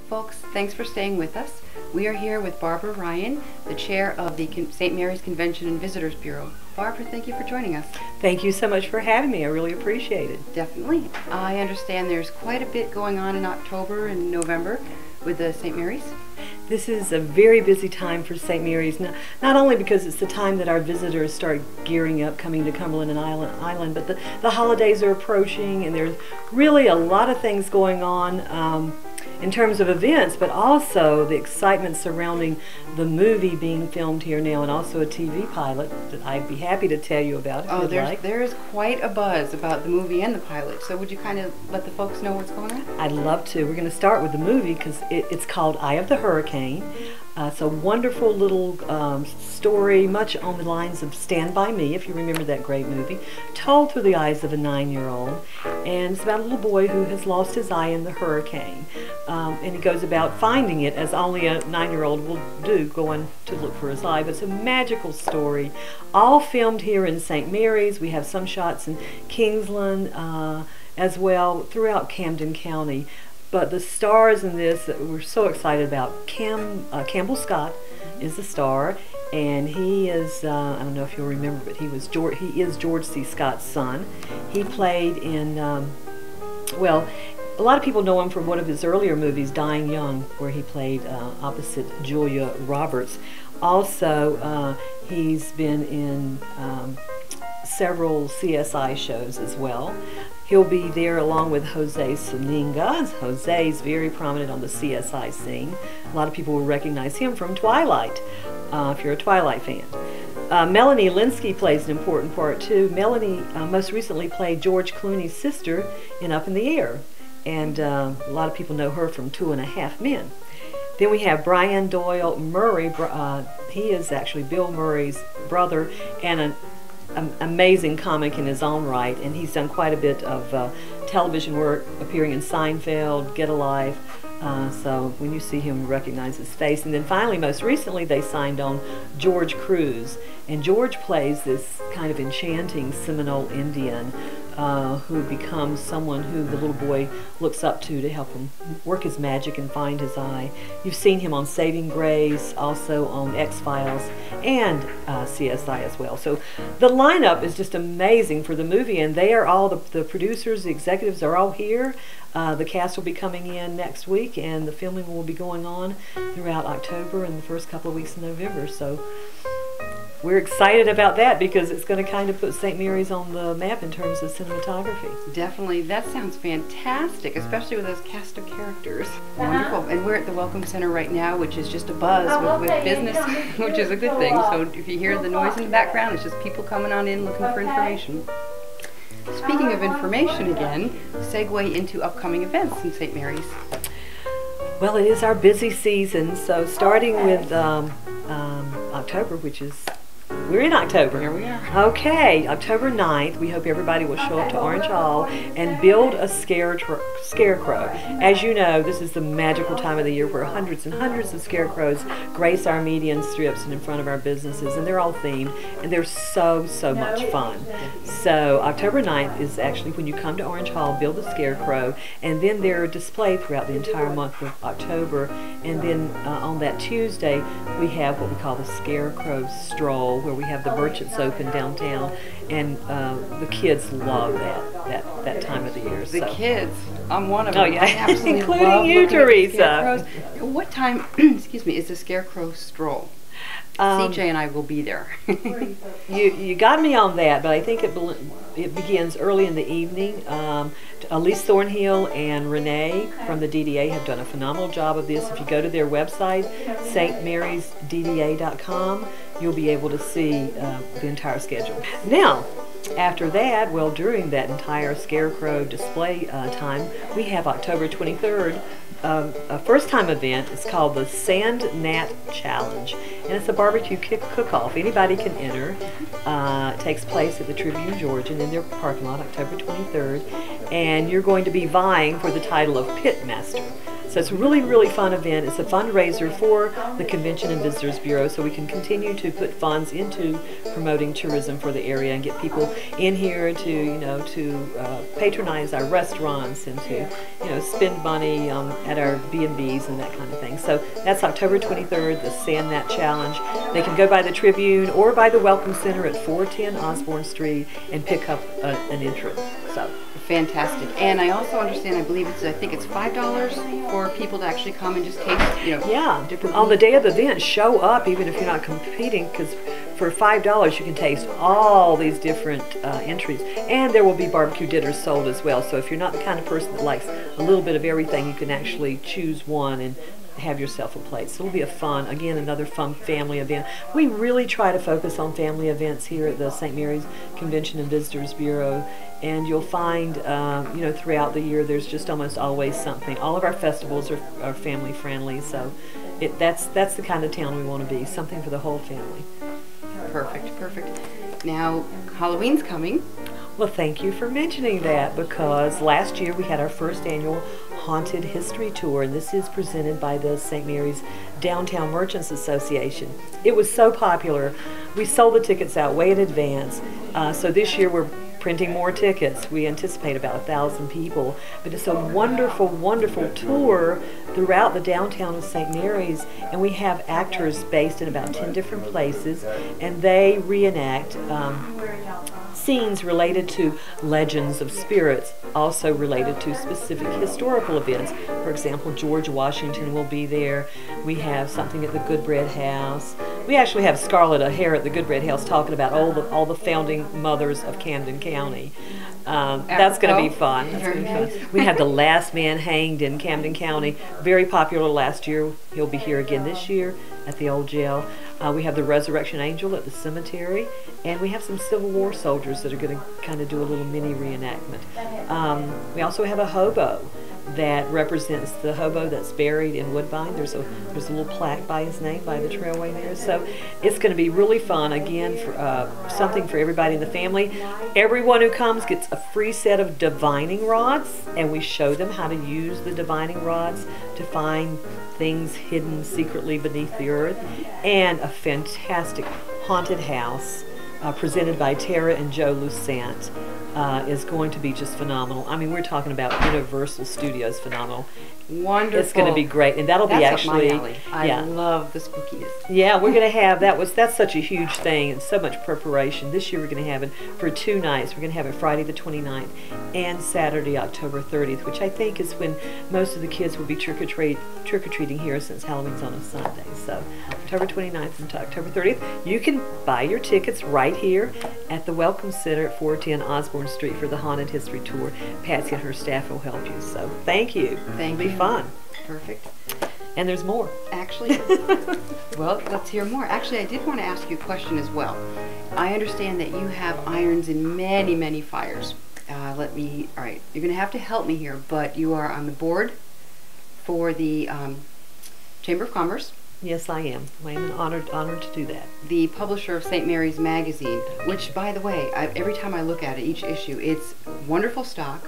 Folks, thanks for staying with us. We are here with Barbara Ryan, the chair of the St. Mary's Convention and Visitors Bureau. Barbara, thank you for joining us. Thank you so much for having me. I really appreciate it. Definitely. I understand there's quite a bit going on in October and November with the St. Mary's. This is a very busy time for St. Mary's, not only because it's the time that our visitors start gearing up, coming to Cumberland and Island, but the holidays are approaching, and there's really a lot of things going on in terms of events, but also the excitement surrounding the movie being filmed here now, and also a TV pilot that I'd be happy to tell you about if you'd like. There is quite a buzz about the movie and the pilot, so would you kind of let the folks know what's going on? I'd love to. We're going to start with the movie because it's called Eye of the Hurricane. It's a wonderful little story, much on the lines of Stand By Me, if you remember that great movie, told through the eyes of a 9-year-old. And it's about a little boy who has lost his eye in the hurricane. And he goes about finding it as only a 9-year-old will do, going to look for his eye. But it's a magical story, all filmed here in St. Mary's. We have some shots in Kingsland as well, throughout Camden County. But the stars in this that we're so excited about, Campbell Scott is the star, and he is, I don't know if you'll remember, but he is George C. Scott's son. He played in, well, a lot of people know him from one of his earlier movies, Dying Young, where he played opposite Julia Roberts. Also, he's been in several CSI shows as well. He'll be there along with Jose Soninga. Jose's very prominent on the CSI scene. A lot of people will recognize him from Twilight, if you're a Twilight fan. Melanie Linsky plays an important part too. Melanie most recently played George Clooney's sister in Up in the Air, and a lot of people know her from 2.5 Men. Then we have Brian Doyle Murray. He is actually Bill Murray's brother and an amazing comic in his own right, and he's done quite a bit of television work, appearing in Seinfeld, Get a Life, so when you see him, you recognize his face. And then finally, most recently, they signed on George Cruz, and George plays this kind of enchanting Seminole Indian who becomes someone who the little boy looks up to help him work his magic and find his eye. You've seen him on Saving Grace, also on X-Files, and CSI as well. So the lineup is just amazing for the movie, and they are all, the producers, the executives are all here. The cast will be coming in next week, and the filming will be going on throughout October and the first couple of weeks in November. So we're excited about that because it's going to kind of put St. Mary's on the map in terms of cinematography. Definitely. That sounds fantastic, especially with those cast of characters. Wonderful. And we're at the Welcome Center right now, which is just a buzz with business, which is a good thing. So if you hear the noise in the background, it's just people coming on in looking for information. Speaking of information again, segue into upcoming events in St. Mary's. Well, it is our busy season, so starting with October, which is, we're in October. Here we are. Okay, October 9th, we hope everybody will show up to Orange Hall and build a scarecrow. As you know, this is the magical time of the year where hundreds and hundreds of scarecrows grace our median strips and in front of our businesses, and they're all themed, and they're so much fun. So October 9th is actually when you come to Orange Hall, build a scarecrow, and then they're displayed throughout the entire month of October. And then on that Tuesday, we have what we call the Scarecrow Stroll, where we have the merchants open downtown, and the kids love that time of the year. The kids, I'm one of them. Oh yeah, I absolutely including love you, looking at Teresa. What time, excuse me, is the Scarecrow Stroll? CJ and I will be there. You got me on that, but I think it begins early in the evening. Elise Thornhill and Renee from the DDA have done a phenomenal job of this. If you go to their website, stmarysdda.com, you'll be able to see the entire schedule. Now, after that, well, during that entire Scarecrow display time, we have October 23rd, a first-time event. It's called the Sand Gnat Challenge, and it's a barbecue cook-off. Anybody can enter. It takes place at the Tribune Georgian in their parking lot, October 23rd, and you're going to be vying for the title of Pit Master. So it's a really, really fun event. It's a fundraiser for the Convention and Visitors Bureau, so we can continue to put funds into promoting tourism for the area and get people in here to patronize our restaurants and to spend money at our B&Bs and that kind of thing. So that's October 23rd, the Sand Nat Challenge. They can go by the Tribune or by the Welcome Center at 410 Osborne Street and pick up an entrance. So. Fantastic. And I also understand, I think it's $5 for people to actually come and just taste, Yeah, different on the day of the event, show up even if you're not competing, because for $5 you can taste all these different entries. And there will be barbecue dinners sold as well. So if you're not the kind of person that likes a little bit of everything, you can actually choose one and have yourself a plate. So it'll be another fun family event. We really try to focus on family events here at the St. Mary's Convention and Visitors Bureau, and you'll find throughout the year there's just almost always something. All of our festivals are family friendly, so that's the kind of town we want to be, something for the whole family. Perfect. Now, Halloween's coming. Well, thank you for mentioning that, because last year we had our first annual Haunted History Tour, and this is presented by the St. Mary's Downtown Merchants Association. It was so popular, we sold the tickets out way in advance, so this year we're printing more tickets. We anticipate about 1,000 people, but it's a wonderful, wonderful tour throughout the downtown of St. Mary's, and we have actors based in about 10 different places, and they reenact scenes related to legends of spirits, also related to specific historical events. For example, George Washington will be there. We have something at the Goodbread House. We actually have Scarlett O'Hara at the Goodbread House talking about all the founding mothers of Camden County. That's going to be fun. We have The Last Man Hanged in Camden County, very popular last year. He'll be here again this year at the old jail. We have the Resurrection Angel at the cemetery, and we have some Civil War soldiers that are going to kind of do a little mini reenactment. We also have a hobo that represents the hobo that's buried in Woodbine. There's a little plaque by his name by the trailway there. So it's going to be really fun. Again, for something for everybody in the family. Everyone who comes gets a free set of divining rods, and we show them how to use the divining rods to find things hidden secretly beneath the earth, and a fantastic haunted house presented by Tara and Joe Lucent is going to be just phenomenal. I mean, we're talking about Universal Studios phenomenal. Wonderful. It's going to be great, and that'll be actually. Up my alley. I love the spookiness. Yeah, we're going to have that's such a huge thing and so much preparation. This year we're going to have it for 2 nights. We're going to have it Friday the 29th and Saturday October 30th, which I think is when most of the kids will be trick-or-treating here, since Halloween's on a Sunday. So October 29th and October 30th. You can buy your tickets right here at the Welcome Center at 410 Osborne Street for the Haunted History Tour. Patsy and her staff will help you. So thank you. Thank you. Fun. Perfect. And there's more. Actually, well, let's hear more. Actually, I did want to ask you a question as well. I understand that you have irons in many, many fires. All right, you're going to have to help me here, but you are on the board for the Chamber of Commerce. Yes, I am. I am honored to do that. The publisher of St. Mary's Magazine, which, by the way, every time I look at it, each issue, it's wonderful stock,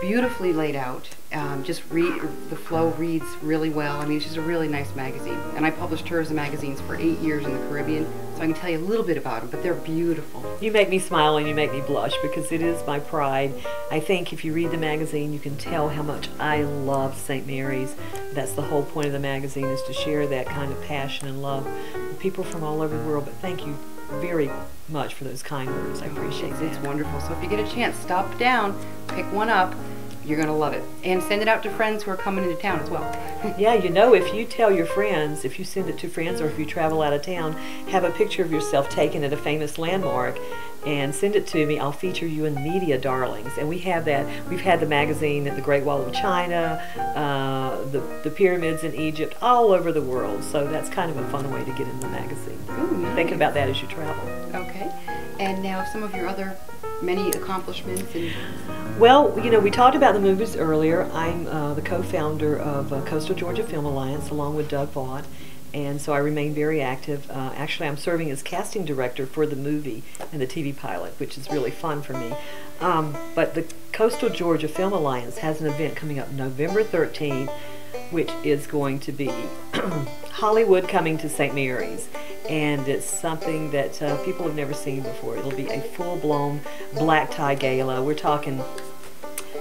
beautifully laid out. The flow reads really well. I mean, it's just a really nice magazine. And I published tourism magazines for 8 years in the Caribbean, so I can tell you a little bit about them, but they're beautiful. You make me smile and you make me blush, because it is my pride. I think if you read the magazine, you can tell how much I love St. Mary's. That's the whole point of the magazine, is to share that kind of passion and love with people from all over the world. But thank you very much for those kind words. I appreciate it. It's wonderful. So if you get a chance, stop down, pick one up. You're going to love it. And send it out to friends who are coming into town as well. Yeah, if you tell your friends, if you send it to friends, or if you travel out of town, have a picture of yourself taken at a famous landmark and send it to me. I'll feature you in Media Darlings. And we have that. We've had the magazine at the Great Wall of China, the pyramids in Egypt, all over the world. So that's kind of a fun way to get in the magazine. Ooh, nice. Thinking about that as you travel. Okay. And now some of your other many accomplishments. Well, we talked about the movies earlier. I'm the co-founder of Coastal Georgia Film Alliance, along with Doug Vaught, and so I remain very active. Actually, I'm serving as casting director for the movie and the TV pilot, which is really fun for me. But the Coastal Georgia Film Alliance has an event coming up November 13th, which is going to be Hollywood coming to St. Mary's. And it's something that people have never seen before. It'll be a full-blown black tie gala. We're talking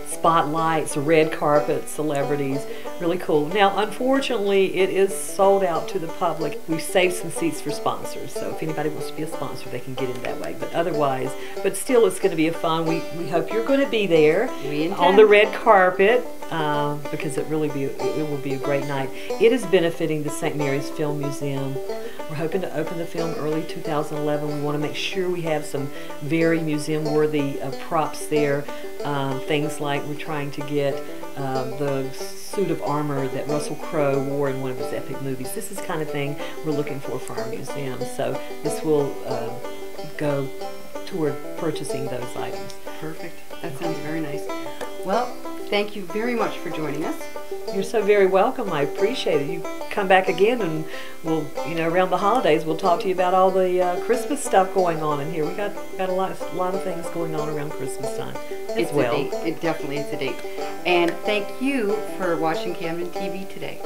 spotlights, red carpet, celebrities, really cool. Now, unfortunately, it is sold out to the public. We've saved some seats for sponsors, so if anybody wants to be a sponsor, they can get in that way. But otherwise, but still, it's going to be a fun. We hope you're going to be there on the red carpet because it will be a great night. It is benefiting the St. Mary's Film Museum. We're hoping to open the film early 2011. We want to make sure we have some very museum-worthy props there. Things like we're trying to get the suit of armor that Russell Crowe wore in one of his epic movies. This is the kind of thing we're looking for our museum. So this will go toward purchasing those items. Perfect. That sounds very nice. Well, thank you very much for joining us. You're so very welcome. I appreciate it. You come back again, and we'll, around the holidays, we'll talk to you about all the Christmas stuff going on in here. We got a lot of things going on around Christmas time as well. It's a date. It definitely is a date. And thank you for watching Camden TV today.